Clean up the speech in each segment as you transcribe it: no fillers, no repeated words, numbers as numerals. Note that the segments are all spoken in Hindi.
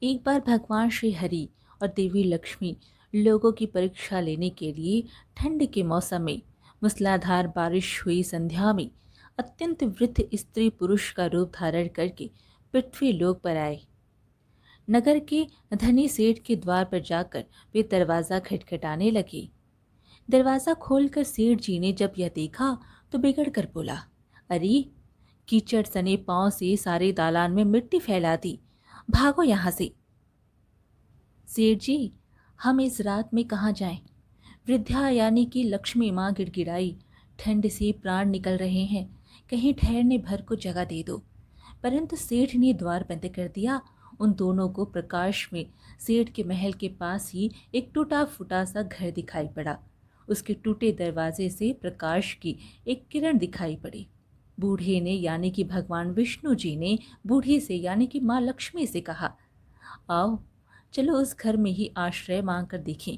एक बार भगवान श्री हरि और देवी लक्ष्मी लोगों की परीक्षा लेने के लिए ठंड के मौसम में मूसलाधार बारिश हुई संध्या में अत्यंत वृद्ध स्त्री पुरुष का रूप धारण करके पृथ्वी लोक पर आए। नगर के धनी सेठ के द्वार पर जाकर वे दरवाजा खटखटाने लगे। दरवाजा खोलकर सेठ जी ने जब यह देखा तो बिगड़ कर बोला, अरे, कीचड़ सने पांव से सारे दालान में मिट्टी फैला दी, भागो यहां से। सेठ जी, हम इस रात में कहाँ जाएं? वृद्धा यानी कि लक्ष्मी माँ गिड़गिड़ाई, ठंड से प्राण निकल रहे हैं, कहीं ठहरने भर को जगह दे दो। परंतु सेठ ने द्वार बंद कर दिया। उन दोनों को प्रकाश में सेठ के महल के पास ही एक टूटा फूटा सा घर दिखाई पड़ा। उसके टूटे दरवाजे से प्रकाश की एक किरण दिखाई पड़ी। बूढ़े ने यानी कि भगवान विष्णु जी ने बूढ़ी से यानी कि माँ लक्ष्मी से कहा, आओ, चलो उस घर में ही आश्रय मांग कर देखें।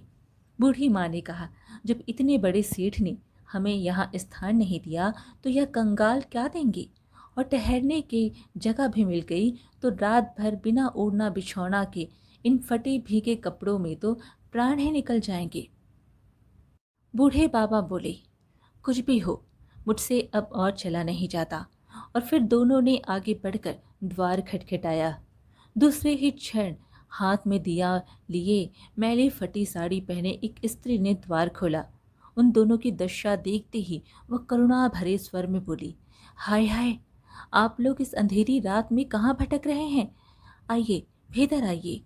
बूढ़ी माँ ने कहा, जब इतने बड़े सेठ ने हमें यहाँ स्थान नहीं दिया तो यह कंगाल क्या देंगे? और ठहरने की जगह भी मिल गई तो रात भर बिना ओढ़ना बिछौना के इन फटे भीगे कपड़ों में तो प्राण ही निकल जाएंगे। बूढ़े बाबा बोले, कुछ भी हो, मुझसे अब और चला नहीं जाता। और फिर दोनों ने आगे बढ़कर द्वार खटखटाया। दूसरे ही क्षण हाथ में दिया लिए मैली फटी साड़ी पहने एक स्त्री ने द्वार खोला। उन दोनों की दशा देखते ही वह करुणा भरे स्वर में बोली, हाय हाय, आप लोग इस अंधेरी रात में कहाँ भटक रहे हैं? आइए, भीतर आइए।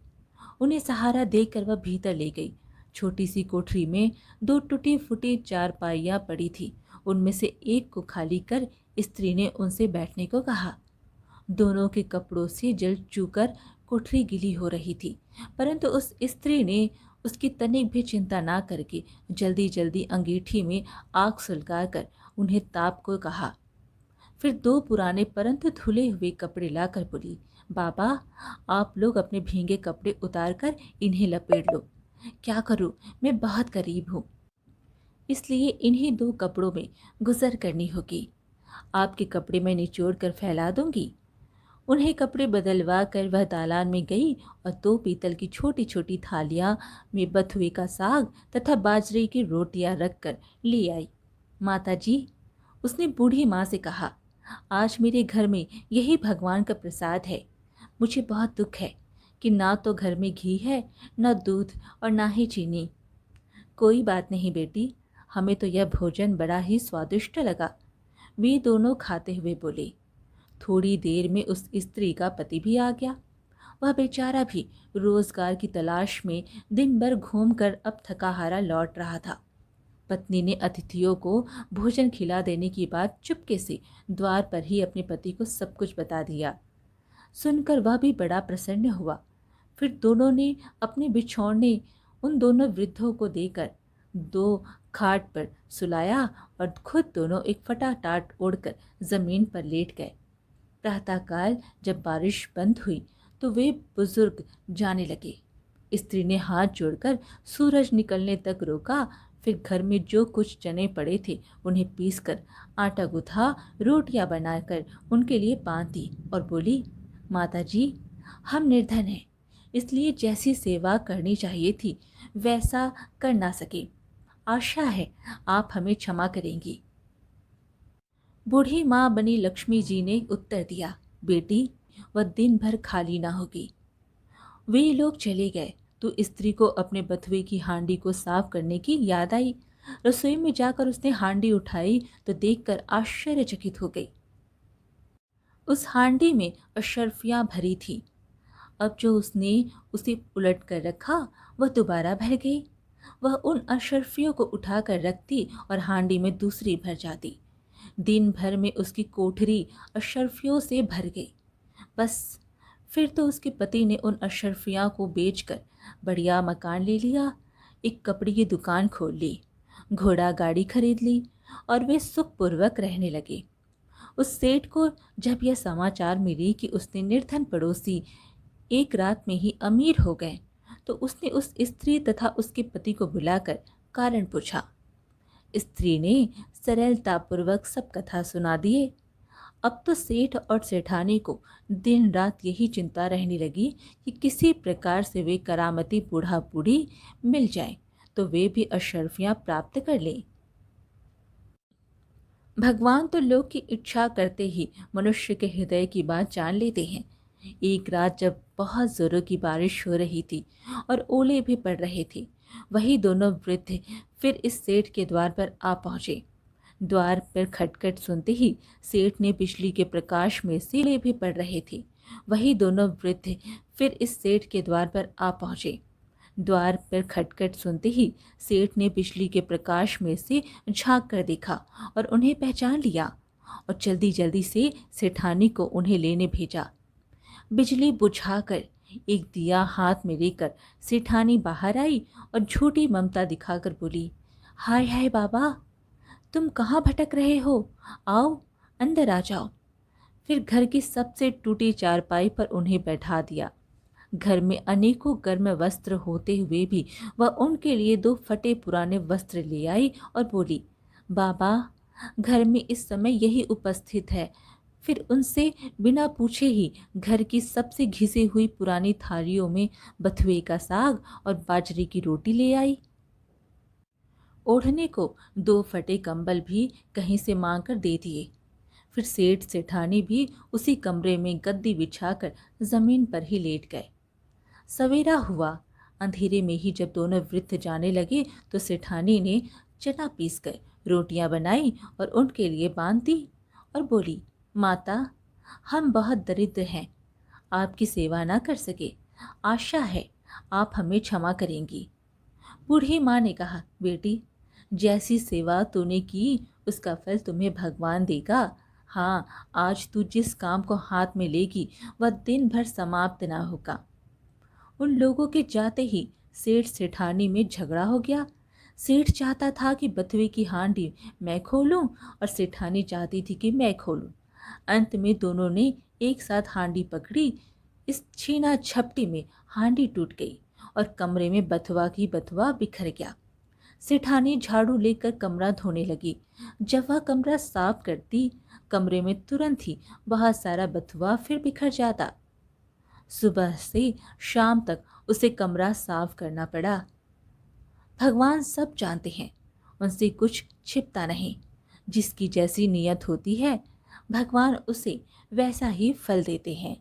उन्हें सहारा देकर वह भीतर ले गई। छोटी सी कोठरी में दो टूटी फूटी चारपाइयाँ पड़ी थी। उनमें से एक को खाली कर स्त्री ने उनसे बैठने को कहा। दोनों के कपड़ों से जल चूकर कोठरी गीली हो रही थी, परंतु उस स्त्री ने उसकी तनिक भी चिंता ना करके जल्दी जल्दी अंगीठी में आग सुलगाकर उन्हें ताप को कहा। फिर दो पुराने परंतु धुले हुए कपड़े लाकर बोली, बाबा, आप लोग अपने भीगे कपड़े उतार कर इन्हें लपेट लो। क्या करूं, मैं बहुत गरीब हूं, इसलिए इन्हीं दो कपड़ों में गुजर करनी होगी। आपके कपड़े मैं निचोड़ कर फैला दूंगी। उन्हें कपड़े बदलवा कर वह दालान में गई और दो पीतल की छोटी छोटी थालियां में बथुए का साग तथा बाजरे की रोटियां रखकर ले आई। माता जी, उसने बूढ़ी माँ से कहा, आज मेरे घर में यही भगवान का प्रसाद है। मुझे बहुत दुख है कि ना तो घर में घी है, न दूध और ना ही चीनी। कोई बात नहीं बेटी, हमें तो यह भोजन बड़ा ही स्वादिष्ट लगा। वे दोनों खाते हुए बोले। थोड़ी देर में उस स्त्री का पति भी आ गया। वह बेचारा भी रोजगार की तलाश में दिन भर घूमकर अब थका हारा लौट रहा था। पत्नी ने अतिथियों को भोजन खिला देने की बात चुपके से द्वार पर ही अपने पति को सब कुछ बता दिया। सुनकर वह भी बड़ा प्रसन्न हुआ। फिर दोनों ने अपने बिछौने उन दोनों वृद्धों को देकर दो खाट पर सुलाया और खुद दोनों एक फटा टाट ओढ़कर जमीन पर लेट गए। प्रातःकाल जब बारिश बंद हुई तो वे बुजुर्ग जाने लगे। स्त्री ने हाथ जोड़कर सूरज निकलने तक रोका। फिर घर में जो कुछ चने पड़े थे उन्हें पीसकर आटा गूथा, रोटियां बनाकर उनके लिए बांध दी और बोली, माता जी, हम निर्धन हैं, इसलिए जैसी सेवा करनी चाहिए थी वैसा कर ना सके। आशा है आप हमें क्षमा करेंगी। बूढ़ी माँ बनी लक्ष्मी जी ने उत्तर दिया, बेटी, वह दिन भर खाली ना होगी। वे लोग चले गए तो स्त्री को अपने बथुए की हांडी को साफ करने की याद आई। रसोई में जाकर उसने हांडी उठाई तो देखकर आश्चर्यचकित हो गई। उस हांडी में अशर्फियां भरी थी। अब जो उसने उसे उलट कर रखा वह दोबारा भर गई। वह उन अशर्फियों को उठाकर रखती और हांडी में दूसरी भर जाती। दिन भर में उसकी कोठरी अशर्फियों से भर गई। बस फिर तो उसके पति ने उन अशर्फियाँ को बेचकर बढ़िया मकान ले लिया, एक कपड़े की दुकान खोल ली, घोड़ा गाड़ी खरीद ली और वे सुखपूर्वक रहने लगे। उस सेठ को जब यह समाचार मिली कि उसने निर्धन पड़ोसी एक रात में ही अमीर हो गए तो उसने उस स्त्री तथा उसके पति को बुलाकर कारण पूछा। स्त्री ने सरलतापूर्वक सब कथा सुना दिए। अब तो सेठ और सेठानी को दिन रात यही चिंता रहने लगी कि किसी प्रकार से वे करामती बूढ़ा बूढ़ी मिल जाए तो वे भी अशर्फियां प्राप्त कर लें। भगवान तो लोग की इच्छा करते ही मनुष्य के हृदय की बात जान लेते हैं। एक रात जब बहुत जोरों की बारिश हो रही थी और ओले भी पड़ रहे थे, वही दोनों वृद्ध फिर इस सेठ के द्वार पर आ पहुंचे। द्वार पर खटखट सुनते ही सेठ ने बिजली के प्रकाश में से ओले भी पड़ रहे थे। वही दोनों वृद्ध फिर इस सेठ के द्वार पर आ पहुंचे। द्वार पर खटखट सुनते ही सेठ ने बिजली के प्रकाश में से झांक कर देखा और उन्हें पहचान लिया और जल्दी जल्दी से सेठानी को उन्हें लेने भेजा। बिजली बुझाकर एक दिया हाथ में लेकर सेठानी बाहर आई और झूठी ममता दिखाकर बोली, हाय हाय बाबा, तुम कहाँ भटक रहे हो? आओ, अंदर आ जाओ। फिर घर की सबसे टूटी चारपाई पर उन्हें बैठा दिया। घर में अनेकों गर्म वस्त्र होते हुए भी वह उनके लिए दो फटे पुराने वस्त्र ले आई और बोली, बाबा, घर में इस समय यही उपस्थित है। फिर उनसे बिना पूछे ही घर की सबसे घिसी हुई पुरानी थालियों में बथुए का साग और बाजरे की रोटी ले आई। ओढ़ने को दो फटे कंबल भी कहीं से मांग कर दे दिए। फिर सेठ सेठानी भी उसी कमरे में गद्दी बिछाकर जमीन पर ही लेट गए। सवेरा हुआ। अंधेरे में ही जब दोनों वृद्ध जाने लगे तो सेठानी ने चना पीस कर रोटियां बनाई और उनके लिए बांध दी और बोली, माता, हम बहुत दरिद्र हैं, आपकी सेवा ना कर सके। आशा है आप हमें क्षमा करेंगी। बूढ़ी माँ ने कहा, बेटी, जैसी सेवा तूने की उसका फल तुम्हें भगवान देगा। हाँ, आज तू जिस काम को हाथ में लेगी वह दिन भर समाप्त ना होगा। उन लोगों के जाते ही सेठ सेठानी में झगड़ा हो गया। सेठ चाहता था कि बथुए की हांडी मैं खोलूं और सेठानी चाहती थी कि मैं खोलूं। अंत में दोनों ने एक साथ हांडी पकड़ी। इस छीना झपटी में हांडी टूट गई और कमरे में बथुआ की बथुआ बिखर गया। सेठानी झाड़ू लेकर कमरा धोने लगी। जब वह कमरा साफ करती, कमरे में तुरंत ही बहुत सारा बथुआ फिर बिखर जाता। सुबह से शाम तक उसे कमरा साफ करना पड़ा। भगवान सब जानते हैं, उनसे कुछ छिपता नहीं। जिसकी जैसी नीयत होती है, भगवान उसे वैसा ही फल देते हैं।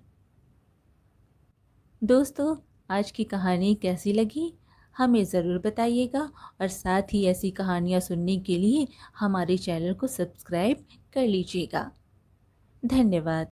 दोस्तों, आज की कहानी कैसी लगी हमें ज़रूर बताइएगा और साथ ही ऐसी कहानियाँ सुनने के लिए हमारे चैनल को सब्सक्राइब कर लीजिएगा। धन्यवाद।